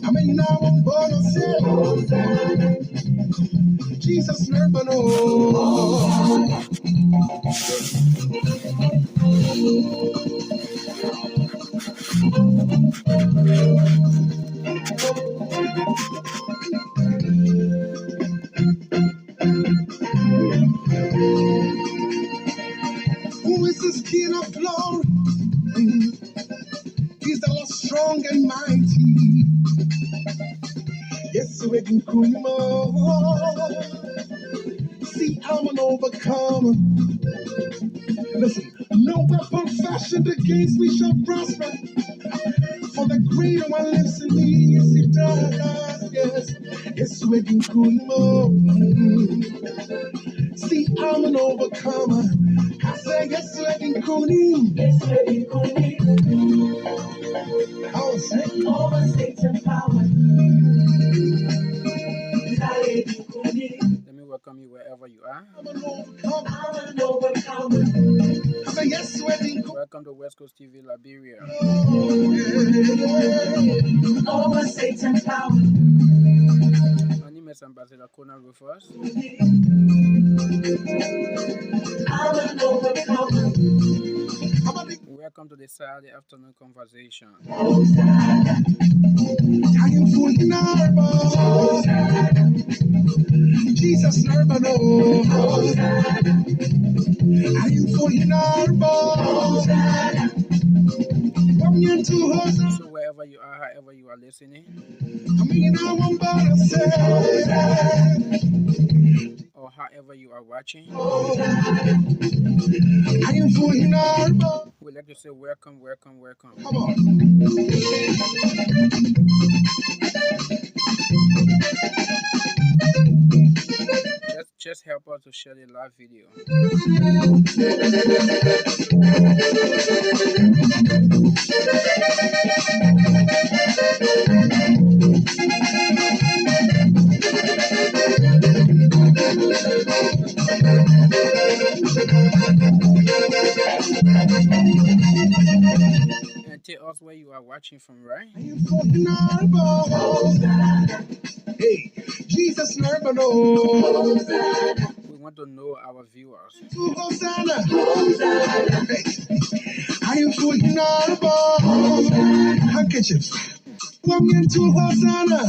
I mean, now I'm gonna say, Jesus never know. Who is this King of glory? He's the Lord strong and mighty. Yes, we can call him all. See, I'm an overcomer. Listen, no weapon fashioned against me shall prosper. For the greater one lives in me, yes, it does. Yes, yes, we can call him all. See, I'm an overcomer. I say, yes, we can call him. Yes, we can call him. I'll say, over Satan's power. Let me welcome you wherever you are. Welcome to West Coast TV Liberia. Over Satan's power. My name is Ambassador Conan Rufus. Welcome to the Saturday afternoon conversation. Jesus never knows. Are you fully normal? So wherever you are, however you are listening, or however you are watching, we'd like to say welcome, welcome, welcome. Come on. Just help us to share the live video. And tell us where you are watching from, right? Hey, Jesus never knows. We want to know our viewers. Hey, I am fully normal. Handkerchiefs. Come into Hosanna.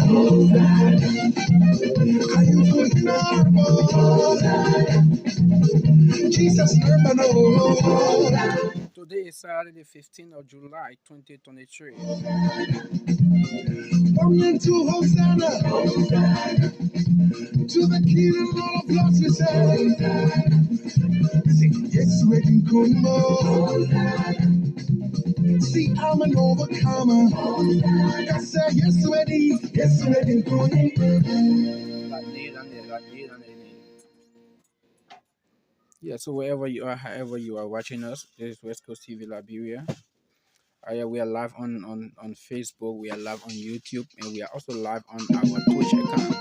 I am fully normal. Jesus never knows. Today is Saturday, the 15th of July, 2023. Come into Hosanna. To the King and Lord of Lords we say. Yes, we can come more. See, I'm an overcomer. I say, yes, we can come. Yeah, so wherever you are, however you are watching us, this is West Coast TV Liberia. We are live on Facebook, we are live on YouTube, and we are also live on our Twitch account.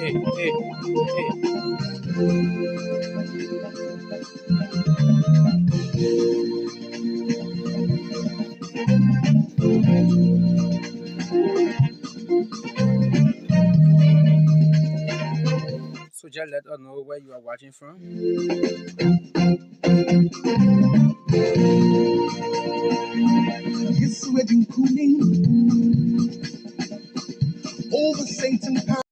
Hey. So just let us know where you are watching from. Yes, we're cooling over Satan power.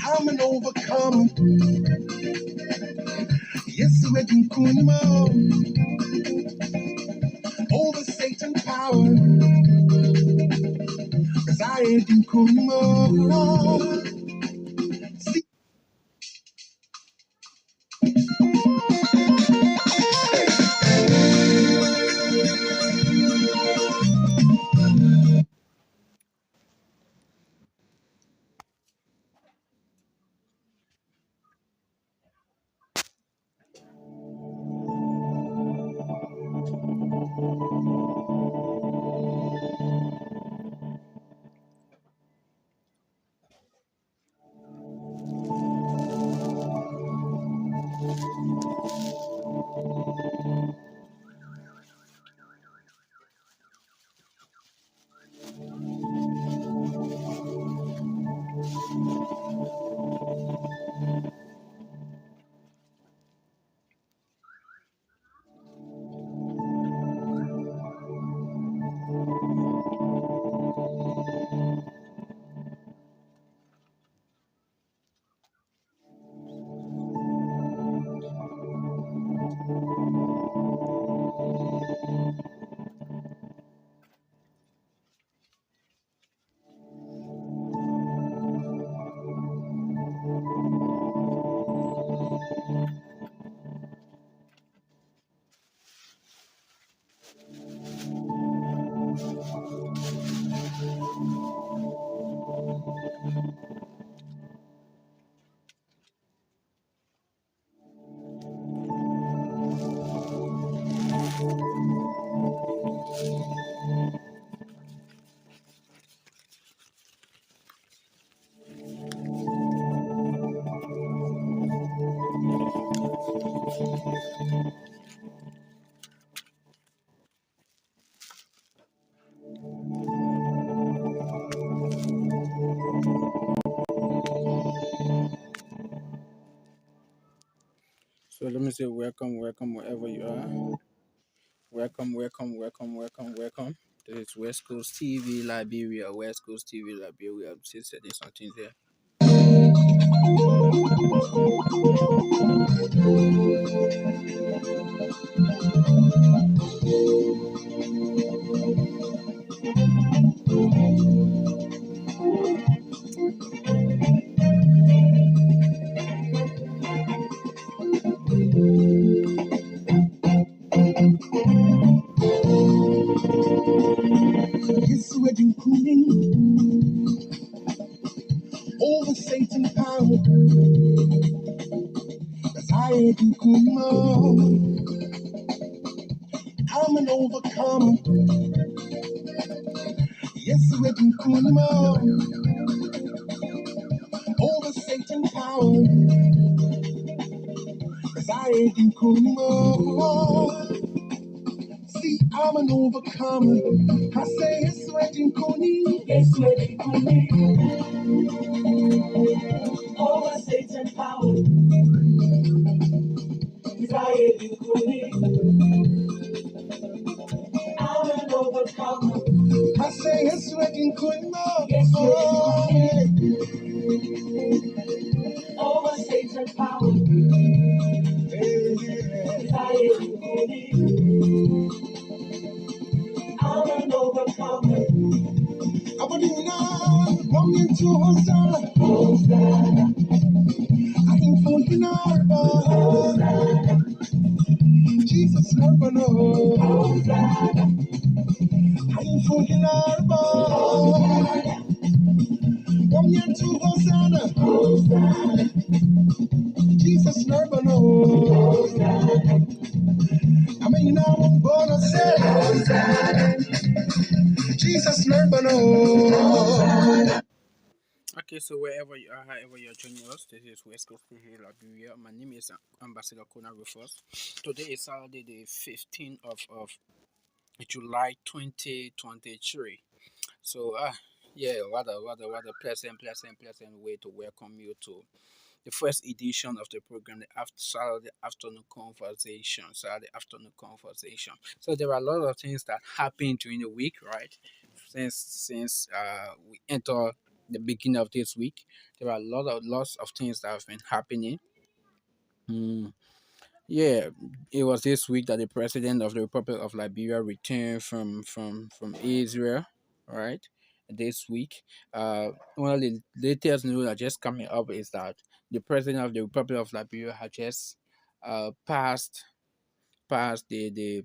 I'm an overcomer. Yes, we're cooling over Satan power. Cause I ain't cooling See. So let me say welcome, welcome wherever you are. Welcome, welcome, welcome, welcome, welcome. This is West Coast TV Liberia. West Coast TV Liberia. I'm still setting something there. His wedding queen over Satan power. As I do come, I'm an overcomer. Yes, wedding queen over Satan power. As I do come, see, I'm an overcomer. I say, yes, wedding queen. Yes, wedding queen over Satan power. As I do I'm an overcomer. I say it's working good now. Yes, oh, yeah. Over Satan's power. Yeah. I'm an overcomer. I want you now. Come into Hosanna. Hosanna. I ain't for you now. Jesus, never know. Hosanna. I ain't for you now. Come into Hosanna. Hosanna. Jesus, never know. I mean, I'm gonna say, Hosanna. Jesus, never know. Okay, so wherever you are, however you're joining us, this is West Coast TV Liberia. My name is Ambassador Kona Rufus. Today is Saturday, the 15th of July 2023. So, yeah, what a pleasant way to welcome you to the first edition of the program, the Saturday afternoon conversation. Saturday afternoon conversation. So there are a lot of things that happen during the week, right? Since we enter the beginning of this week, there are lots of things that have been happening. Mm, yeah, it was this week that the president of the Republic of Liberia returned from Israel, right? This week, one of the latest news that just coming up is that the president of the Republic of Liberia had just passed the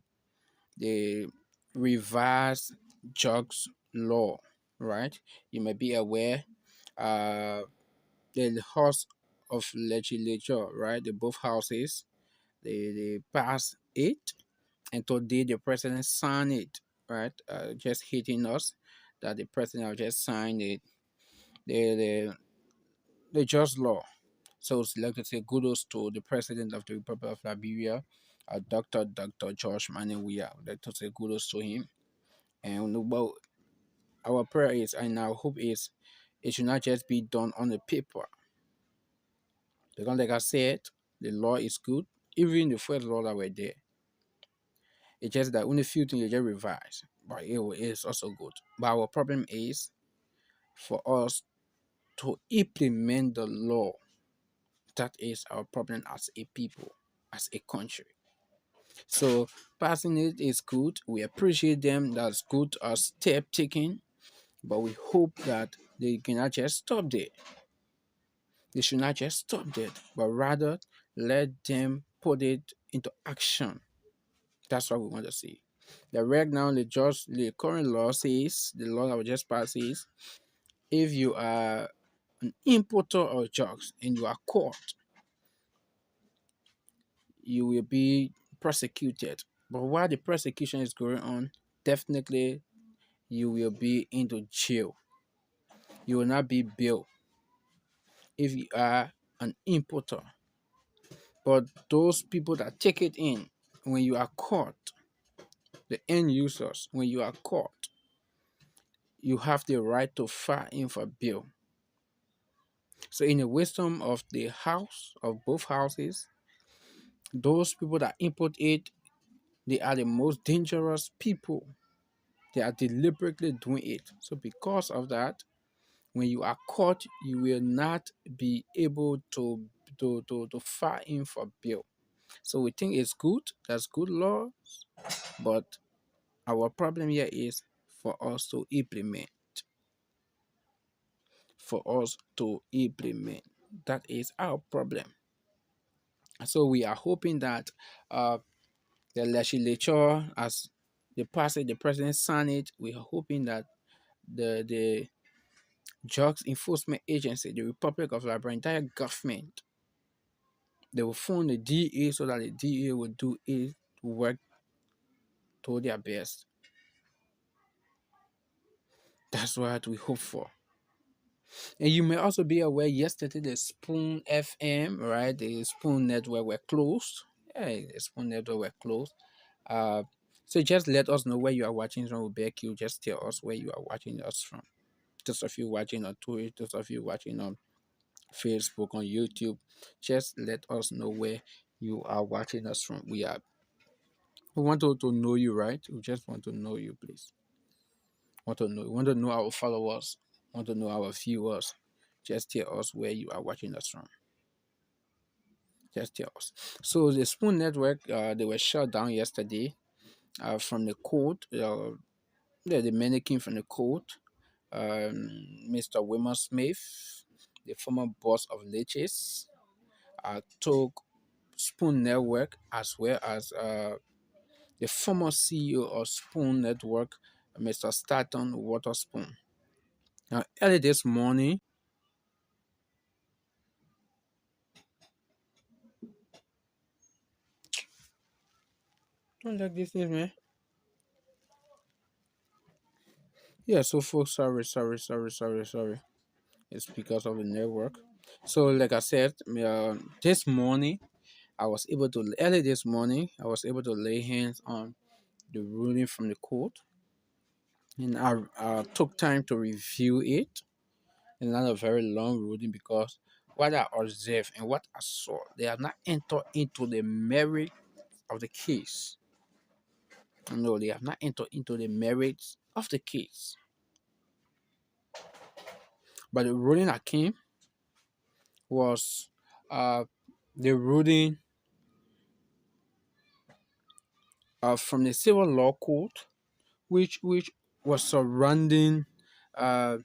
revised drugs law, right? You may be aware, uh, the House of Legislature, right? The both houses they passed it, and today the president signed it, right? Just hitting us that the president just signed it, the the, the just law. So it's like to say kudos to the president of the Republic of Liberia, Dr. George Manewia. Like to say kudos to him. And well, our prayer is and our hope is it should not just be done on the paper. Because like I said, the law is good. Even the first law that were there, it's just that only few things you just revise, but is also good. But our problem is for us to implement the law. That is our problem as a people, as a country. So passing it is good. We appreciate them. That's good as step taken, but we hope that they cannot just stop there. They should not just stop there, but rather let them put it into action. That's what we want to see. The right now, the current law says, the law that we just passed says, if you are an importer of drugs and you are caught, you will be prosecuted. But while the prosecution is going on, definitely you will be into jail. You will not be bailed if you are an importer. But those people that take it in, when you are caught, the end users, when you are caught, you have the right to file in for bail. So, in the wisdom of the house, of both houses, those people that input it, they are the most dangerous people. They are deliberately doing it. So, because of that, when you are caught, you will not be able to file in for bail. So, we think it's good. That's good law. But our problem here is for us to implement. For us to implement. That is our problem. So we are hoping that the legislature, as they pass it, the president sign it. We are hoping that the drugs enforcement agency, the Republic of Liberia, entire government, they will fund the DA so that the DA will do its work to their best. That's what we hope for. And you may also be aware yesterday the Spoon FM, right? The Spoon network were closed. Yeah, the Spoon network were closed. Uh, so just let us know where you are watching from. We'll beg you, just tell us where you are watching us from. Those of you watching on Twitter, those of you watching on Facebook, on YouTube, just let us know where you are watching us from. We want to know you, right? We just want to know you, please. We want to know our followers, want to know our viewers. Just tell us where you are watching us from. Just tell us. So the Spoon Network, they were shut down yesterday from the court. The mannequin from the court, Mr. Wilmer Smith, the former boss of Leches, took Spoon Network, as well as the former CEO of Spoon Network, Mr. Staton Waterspoon. Now, early this morning, don't like this thing, man. Yeah, so folks, sorry. It's because of the network. So, like I said, this morning, early this morning, I was able to lay hands on the ruling from the court, and I took time to review it. And not a very long ruling, because what I observed and what I saw, they have not entered into the merit of the case. No, they have not entered into the merits of the case. But the ruling that came was uh, the ruling from the civil law court, which was surrounding uh,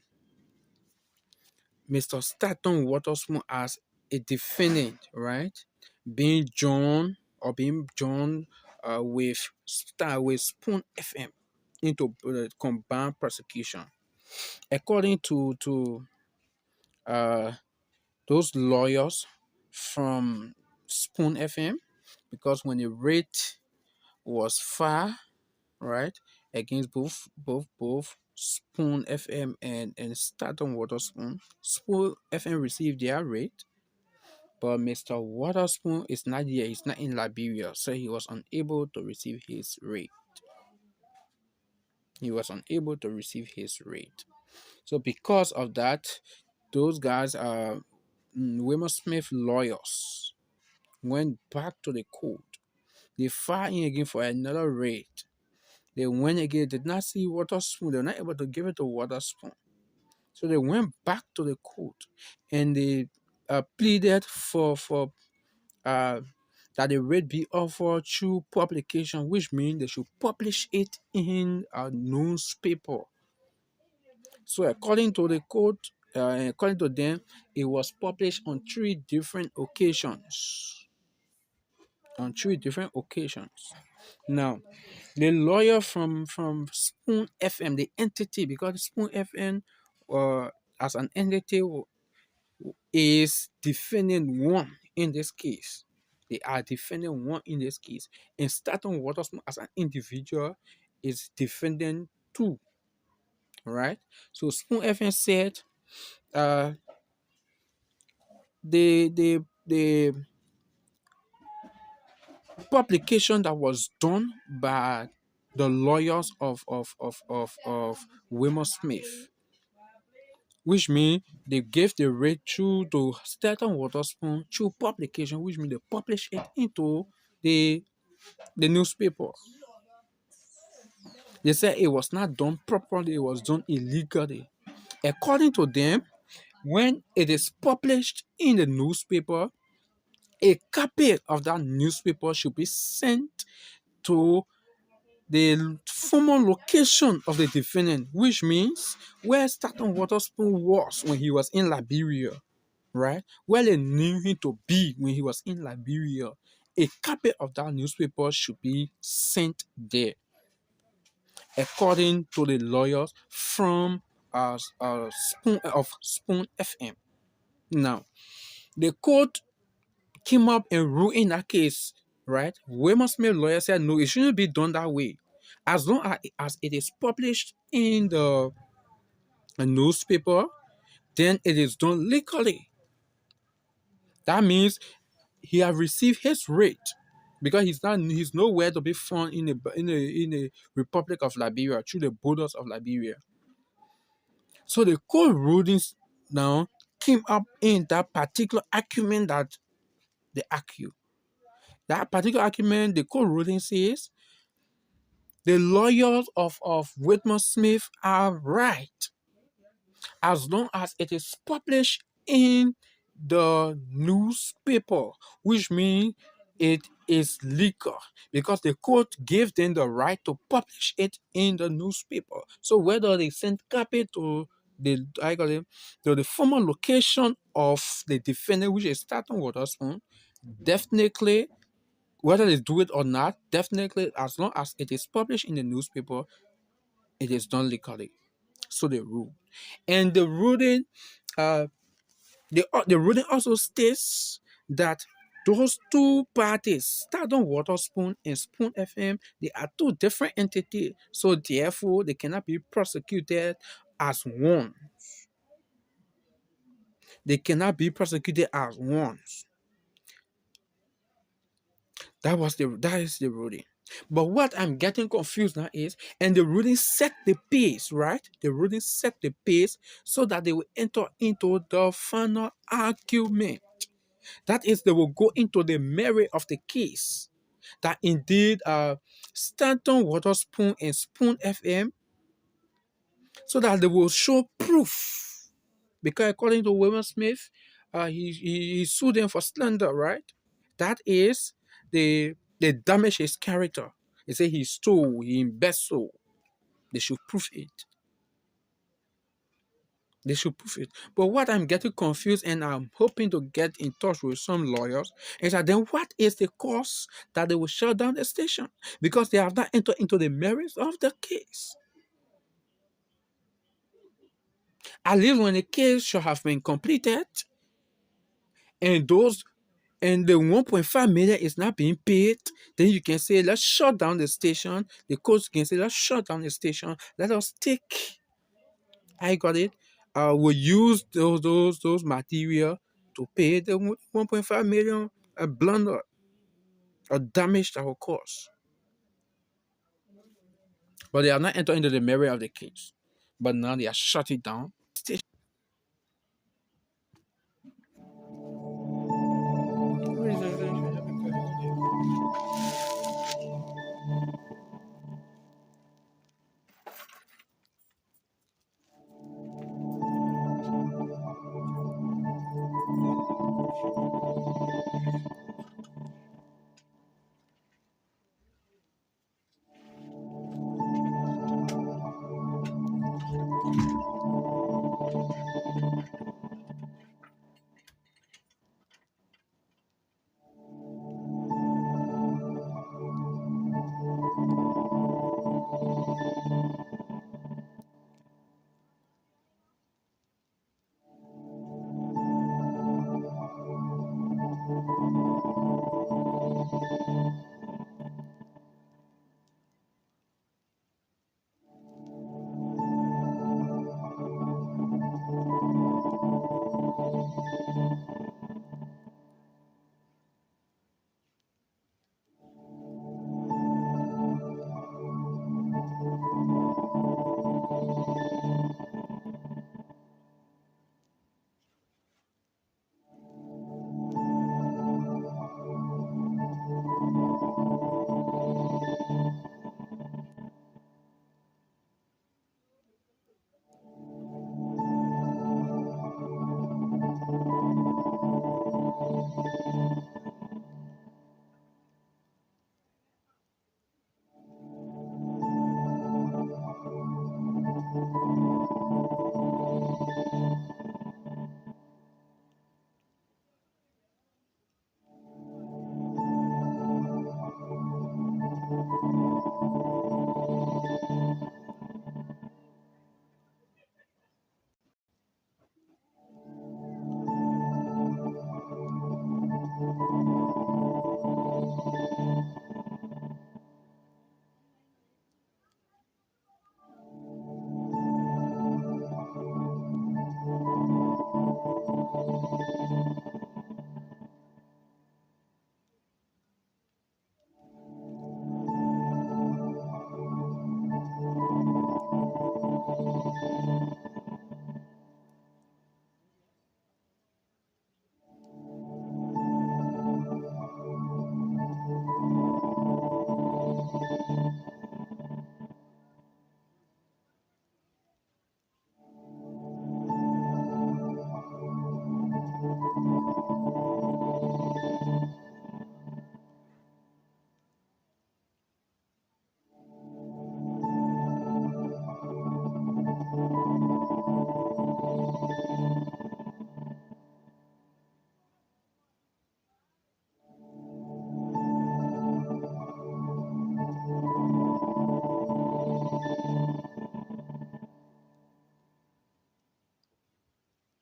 Mr. Staton Waterspoon as a defendant, right? Being joined with Spoon FM into combined prosecution. According to uh, those lawyers from Spoon FM, because when the rate was far, right, against both Spoon FM and Staton Waterspoon, Spoon FM received their rate, but Mr. Waterspoon is not here. He's not in Liberia, so he was unable to receive his rate. He was unable to receive his rate. So because of that, those guys are Wilmer Smith lawyers went back to the court. They filed in again for another rate. They went again, did not see Waterspoon. They were not able to give it to Waterspoon. So they went back to the court, and they pleaded for uh, that the rate be offered through publication, which means they should publish it in a newspaper. So according to the court, according to them, it was published on three different occasions. On three different occasions. Now, the lawyer from Spoon FM, the entity, because Spoon FM, as an entity, is defending one in this case. They are defending one in this case. And Staton Waterspoon, as an individual, is defending two. Right? So Spoon FM said uh, they publication that was done by the lawyers of Wilmer Smith, which means they gave the right to Stanton Waterspoon through publication, which means they published it into the the newspaper. They said it was not done properly, it was done illegally. According to them, when it is published in the newspaper, a copy of that newspaper should be sent to the former location of the defendant, which means where Stanton Waterspoon was when he was in Liberia, right? Where they knew him to be when he was in Liberia. A copy of that newspaper should be sent there, according to the lawyers from Spoon FM. Now, the court came up and ruled in that case, right? Wilmer Smith lawyer said no, it shouldn't be done that way. As long as it is published in the newspaper, then it is done legally. That means he have received his rate because he's nowhere to be found in the Republic of Liberia through the borders of Liberia. So the court rulings now came up in that particular argument that they argue. That particular argument, the court ruling says the lawyers of Whitmer Smith are right as long as it is published in the newspaper, which means it is legal because the court gave them the right to publish it in the newspaper. So whether they send copy to the former location of the defendant, which is Stanton Waterspoon, definitely whether they do it or not, definitely as long as it is published in the newspaper, it is done legally. So they rule. And the ruling, the ruling also states that those two parties, Stardom Waterspoon and Spoon FM, they are two different entities. So therefore, they cannot be prosecuted as one. They cannot be prosecuted as one. That is the ruling. But what I'm getting confused now is, and the ruling set the pace, right? The ruling set the pace so that they will enter into the final argument. That is, they will go into the merit of the case. That indeed, Stanton Waterspoon and Spoon FM, so that they will show proof. Because according to William Smith, he sued them for slander, right? That is, they damage his character. They say he stole, he embezzled. They should prove it. They should prove it. But what I'm getting confused and I'm hoping to get in touch with some lawyers is that then what is the cause that they will shut down the station? Because they have not entered into the merits of the case. At least when the case should have been completed and the 1.5 million is not being paid, then you can say, let's shut down the station. The court can say, let's shut down the station. Let us take, I got it. We'll use those material to pay the 1.5 million blunder or damage that will cause. But they are not entering into the merit of the case. But now they are shutting down.